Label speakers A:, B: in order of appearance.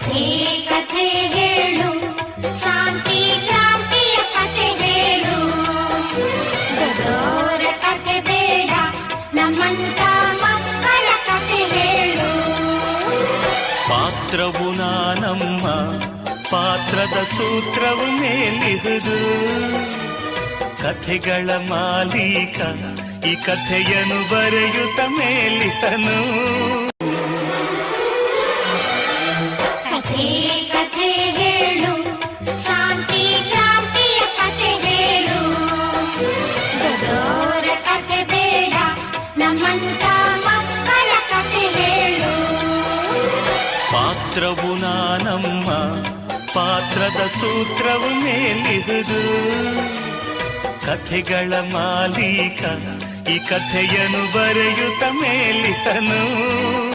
A: ಕಥೆ ಕಥೆ ಹೇಳು, ಶಾಂತಿ ಕ್ರಾಂತಿಯ ಕಥೆ ಹೇಳು. ದೊಡ್ಡೋರ ಕಥೆ ಬೇಡ, ನಮ್ಮಂತ ಮಕ್ಕಳ ಕಥೆ ಹೇಳು.
B: ಪಾತ್ರವು ನಾನಮ್ಮ, ಪಾತ್ರದ ಸೂತ್ರವು ಮೇಲಿಹುದು. ಕಥೆಗಳ ಮಾಲೀಕ ಈ ಕಥೆಯನ್ನು ಬರೆಯುತ್ತ ಮೇಲಿತನು.
A: ಕಥೆ ಕಥೆ ಹೇಳು, ಶಾಂತಿ ಕ್ರಾಂತಿಯ ಕಥೆ ಹೇಳು. ದೊಡ್ಡೋರ ಕಥೆ ಬೇಡ, ನಮ್ಮಂತ ಮಕ್ಕಳ ಕಥೆ ಹೇಳು.
B: ಪಾತ್ರವು ನಾನಮ್ಮ, ಪಾತ್ರದ ಸೂತ್ರವು ಮೇಲಿಹುದು. ಕಥೆಗಳ ಮಾಲೀಕ ಈ ಕಥೆಯನ್ನು ಬರೆಯುತ್ತ ಮೇಲಿತನು.